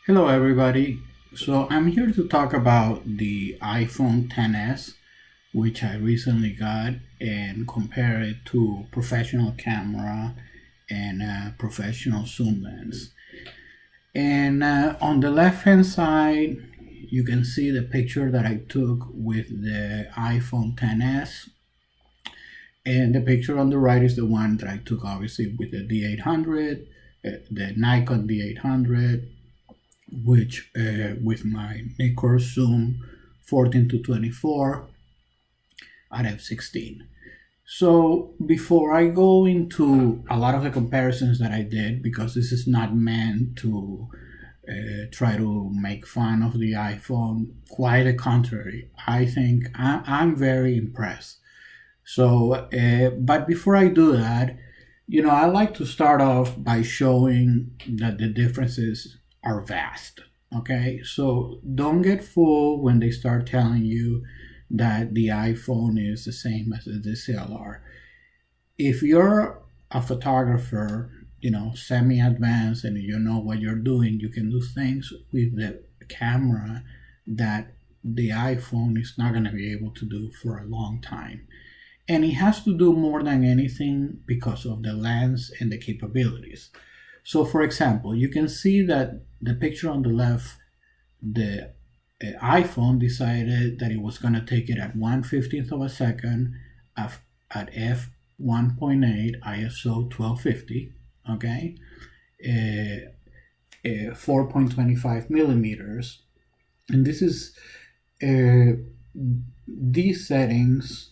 Hello everybody. So I'm here to talk about the iPhone XS, which I recently got, and compare it to professional camera and professional zoom lens. And on the left hand side, you can see the picture that I took with the iPhone XS. And the picture on the right is the one that I took obviously with the D800, the Nikon D800, which with my Nikkor zoom 14 to 24 at f16. So before I go into a lot of the comparisons that I did, because this is not meant to try to make fun of the iPhone, quite the contrary. I think I'm very impressed. So, but before I do that, I like to start off by showing that the differences are vast. Okay, so don't get fooled when they start telling you that the iPhone is the same as the DSLR. If you're a photographer, semi-advanced, and you know what you're doing, you can do things with the camera that the iPhone is not going to be able to do for a long time. And it has to do more than anything because of the lens and the capabilities. So for example, you can see that the picture on the left, the iPhone decided that it was going to take it at 1/15th of a second at f1.8 ISO 1250, okay, 4.25 millimeters. And this is, these settings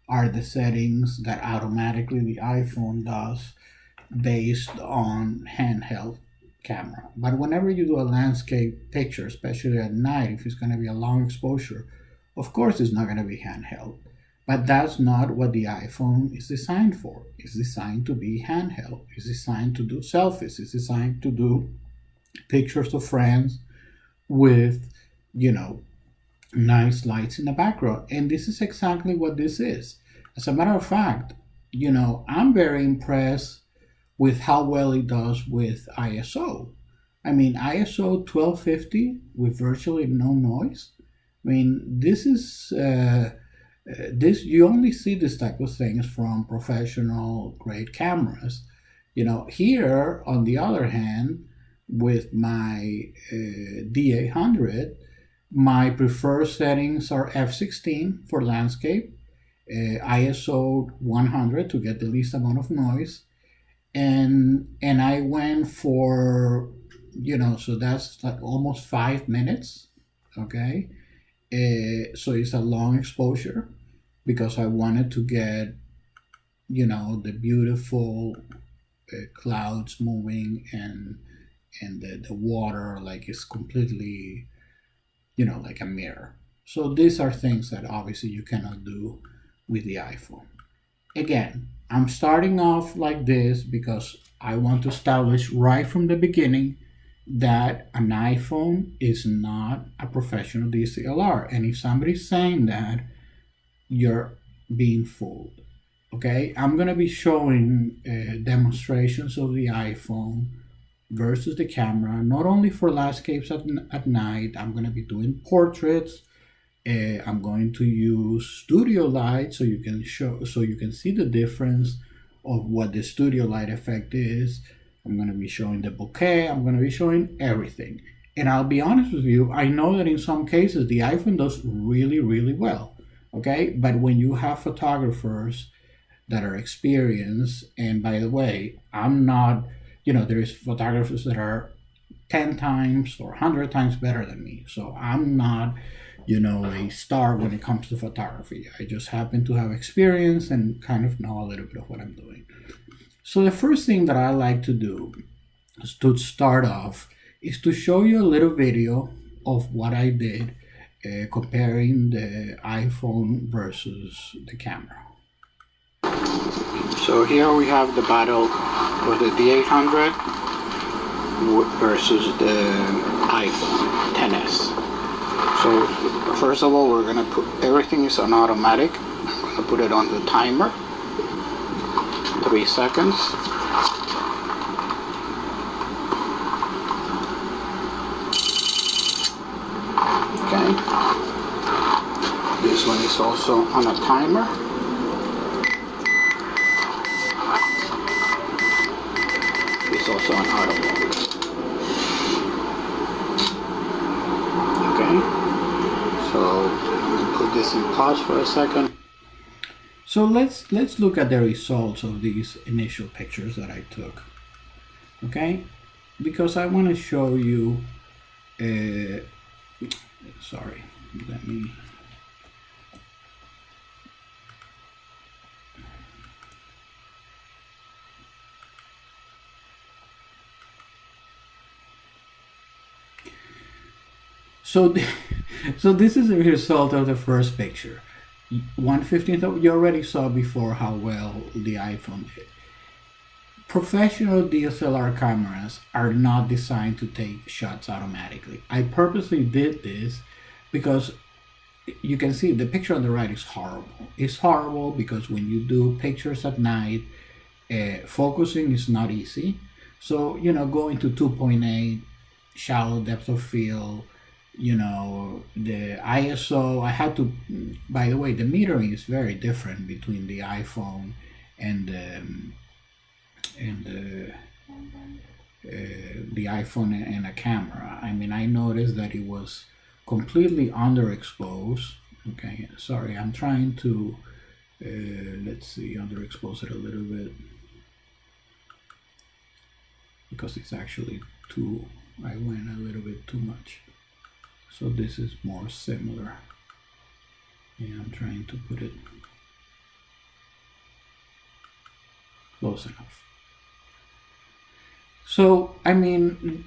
are the settings that automatically the iPhone does based on handheld camera. But whenever you do a landscape picture, especially at night, if it's going to be a long exposure, of course it's not going to be handheld. But that's not what the iPhone is designed for. It's designed to be handheld. It's designed to do selfies. It's designed to do pictures of friends with, nice lights in the background. And this is exactly what this is. As a matter of fact, I'm very impressed with how well it does with ISO. I mean, ISO 1250 with virtually no noise. I mean, this is you only see this type of things from professional grade cameras. Here on the other hand, with my D800, my preferred settings are f16 for landscape, ISO 100 to get the least amount of noise, and I went for, so that's like almost 5 minutes, okay? So it's a long exposure because I wanted to get, the beautiful clouds moving and the water like it's completely, like a mirror. So these are things that obviously you cannot do with the iPhone. Again, I'm starting off like this because I want to establish right from the beginning that an iPhone is not a professional DSLR. And if somebody's saying that, you're being fooled. Okay, I'm going to be showing demonstrations of the iPhone versus the camera, not only for landscapes at night. I'm going to be doing portraits. I'm going to use studio light so you can see the difference of what the studio light effect is. I'm going to be showing the bokeh. I'm going to be showing everything. And I'll be honest with you, I know that in some cases the iPhone does really, really well. Okay, but when you have photographers that are experienced, and by the way, I'm not, there's photographers that are 10 times or 100 times better than me. So I'm not, a star when it comes to photography. I just happen to have experience and kind of know a little bit of what I'm doing. So the first thing that I like to do is to start off is to show you a little video of what I did comparing the iPhone versus the camera. So here we have the battle with the D800 versus the iPhone XS. So first of all, we're going to put, everything is on automatic. I'm going to put it on the timer, 3 seconds. It's also on a timer. It's also on auto mode. Okay, so let me put this in pause for a second. So let's look at the results of these initial pictures that I took. Okay, because I want to show you. Sorry, let me. So, so this is the result of the first picture. 1/15. You already saw before how well the iPhone did. Professional DSLR cameras are not designed to take shots automatically. I purposely did this because you can see the picture on the right is horrible. It's horrible because when you do pictures at night, focusing is not easy. So, you know, going to 2.8, shallow depth of field, you know, the ISO, I had to, by the way, the metering is very different between the iPhone and the iPhone and a camera. I mean, I noticed that it was completely underexposed. Okay, sorry, I'm trying to, let's see, underexpose it a little bit because it's actually too, I went a little bit too much. So this is more similar. Yeah, I'm trying to put it close enough. So, I mean,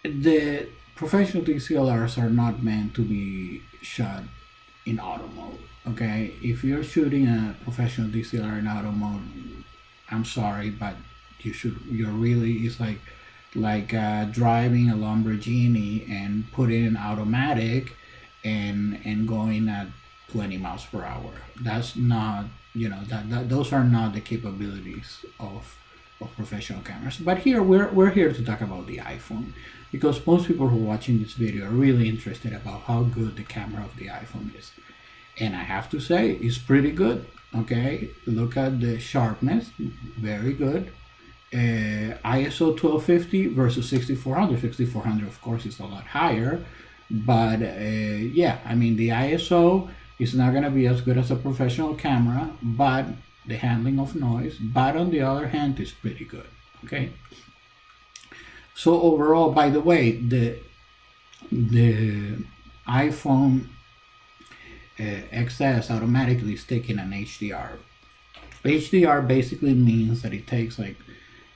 the professional DSLRs are not meant to be shot in auto mode, okay? If you're shooting a professional DSLR in auto mode, I'm sorry, but you're really, it's like driving a Lamborghini and putting in automatic and going at 20 miles per hour. That's not, you know, those are not the capabilities of professional cameras. But here we're here to talk about the iPhone, because most people who are watching this video are really interested about how good the camera of the iPhone is. And I have to say, it's pretty good. Okay, look at the sharpness, very good. ISO 1250 versus 6400. 6400, of course, is a lot higher, but yeah, I mean, the ISO is not going to be as good as a professional camera, but the handling of noise, but on the other hand, is pretty good. Okay, so overall, by the way, the iPhone XS automatically is taking an HDR. HDR basically means that it takes like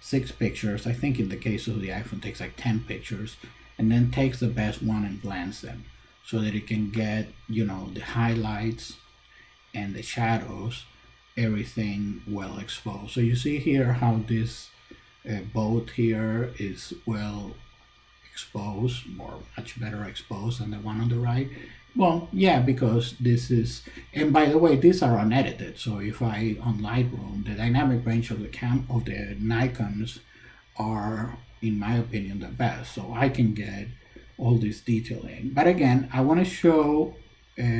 6 pictures. I think in the case of the iPhone, takes like 10 pictures, and then takes the best one and blends them so that it can get, you know, the highlights and the shadows, everything well exposed. So you see here how this boat here is well exposed, or much better exposed than the one on the right. Well, yeah, because this is, and by the way, these are unedited. So if I on Lightroom, the dynamic range of the Nikons are, in my opinion, the best. So I can get all this detail in. But again, I want to show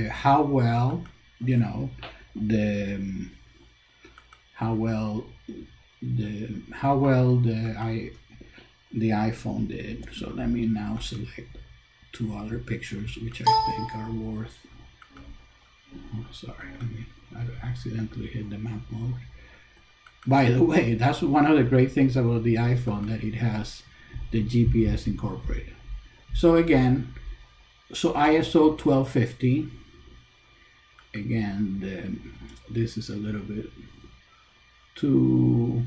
how well, you know, the iPhone did. So let me now select 2 other pictures which I think are worth. Oh, sorry, I accidentally hit the map mode. By the way, that's one of the great things about the iPhone, that it has the GPS incorporated. So again, so ISO 1250. Again, this is a little bit too.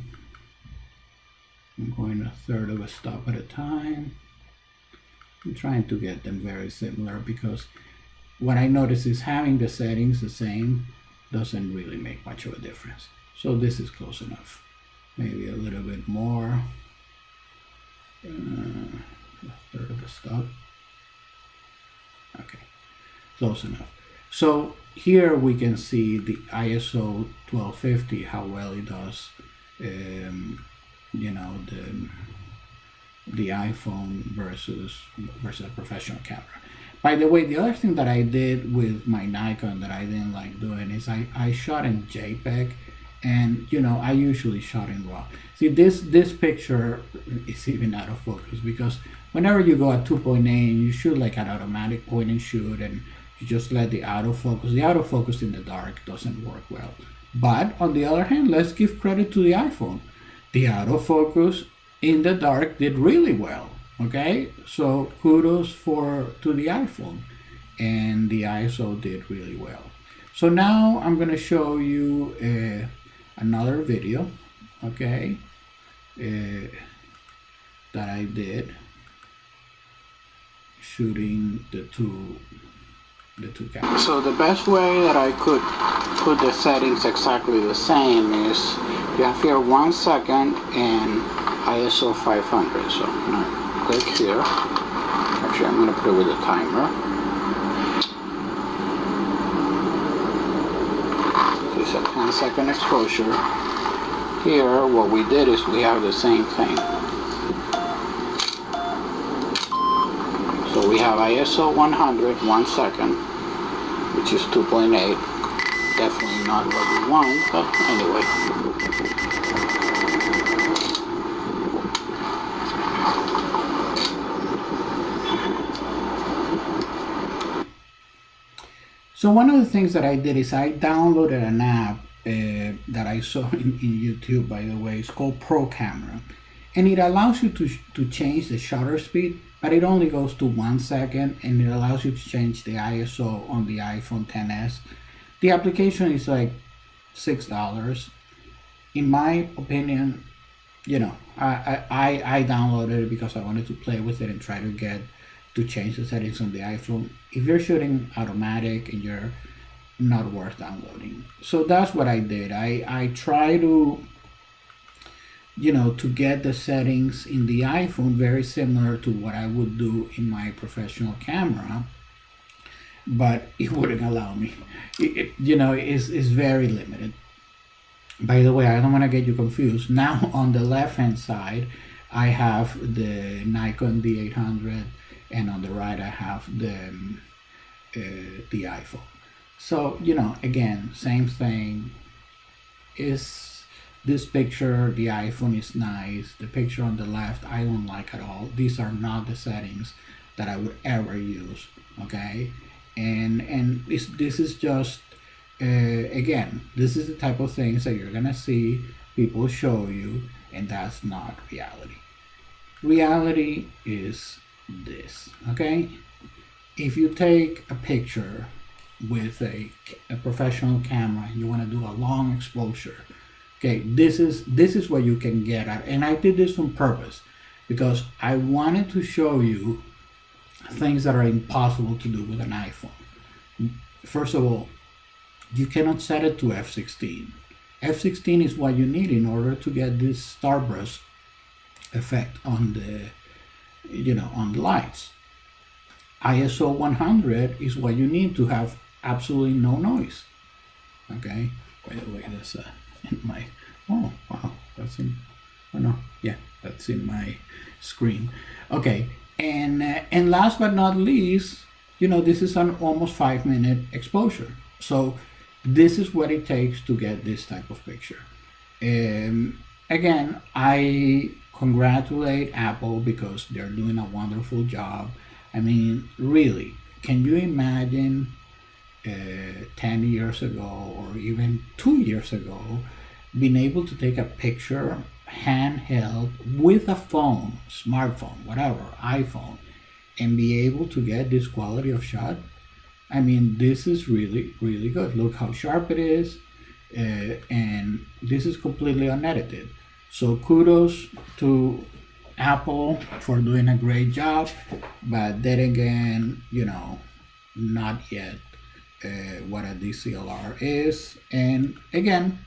I'm going a third of a stop at a time. I'm trying to get them very similar, because what I notice is having the settings the same doesn't really make much of a difference. So this is close enough. Maybe a little bit more. A third of a stop. Okay, close enough. So here we can see the ISO 1250, how well it does. You know, the iPhone versus a professional camera. By the way, the other thing that I did with my Nikon that I didn't like doing is I shot in JPEG, and I usually shot in RAW. See, this picture is even out of focus because whenever you go at 2.8 and you shoot like an automatic point and shoot, and you just let the autofocus in the dark doesn't work well. But on the other hand, let's give credit to the iPhone. The autofocus in the dark did really well. Okay, so kudos to the iPhone, and the ISO did really well. So now I'm going to show you another video, okay, that I did shooting the two cameras. So the best way that I could put the settings exactly the same is you have here 1 second and ISO 500. So now click here. Actually, I'm going to put it with a timer. So it's a 10-second exposure. Here, what we did is we have the same thing. So we have ISO 100, 1 second, which is 2.8. Definitely not what we want, but anyway. So one of the things that I did is I downloaded an app that I saw in YouTube, by the way. It's called Pro Camera, and it allows you to change the shutter speed, but it only goes to 1 second, and it allows you to change the ISO on the iPhone XS. The application is like $6. In my opinion, I downloaded it because I wanted to play with it and try to change the settings on the iPhone. If you're shooting automatic and you're not worth downloading. So that's what I did. I try to to get the settings in the iPhone very similar to what I would do in my professional camera, but it wouldn't allow me. It's very limited. By the way, I don't want to get you confused. Now on the left hand side I have the Nikon D800, and on the right I have the iPhone. So again, same thing. Is this picture, the iPhone is nice. The picture on the left I don't like at all. These are not the settings that I would ever use. Okay, and this is just again, this is the type of things that you're gonna see people show you, and that's not reality. Reality is this. Okay, if you take a picture with a professional camera and you want to do a long exposure, okay, this is what you can get at. And I did this on purpose because I wanted to show you things that are impossible to do with an iPhone. First of all, you cannot set it to f16. F16 is what you need in order to get this starburst effect on the on the lights. ISO 100 is what you need to have absolutely no noise. Okay, by the way, that's in my, oh wow, that's in, oh no, yeah, that's in my screen. Okay, and last but not least, this is an almost 5-minute exposure. So this is what it takes to get this type of picture. Again, I congratulate Apple because they're doing a wonderful job. I mean, really, can you imagine 10 years ago or even 2 years ago being able to take a picture handheld with a phone, smartphone, whatever, iPhone, and be able to get this quality of shot? I mean, this is really, really good. Look how sharp it is, and this is completely unedited. So kudos to Apple for doing a great job, but then again, not yet what a DSLR is. And again,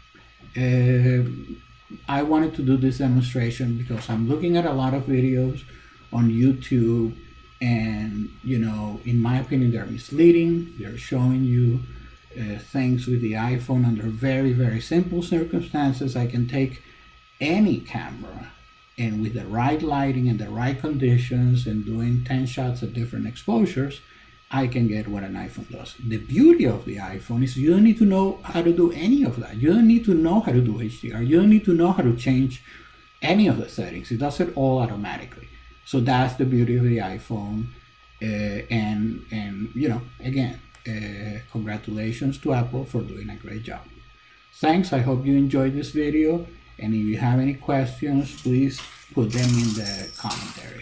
I wanted to do this demonstration because I'm looking at a lot of videos on YouTube, and in my opinion, they're misleading. They're showing you things with the iPhone under very, very simple circumstances. I can take any camera, and with the right lighting and the right conditions and doing 10 shots at different exposures, I can get what an iPhone does. The beauty of the iPhone is you don't need to know how to do any of that. You don't need to know how to do HDR. You don't need to know how to change any of the settings. It does it all automatically. So that's the beauty of the iPhone. And you know, again, congratulations to Apple for doing a great job. Thanks. I hope you enjoyed this video. And if you have any questions, please put them in the commentary.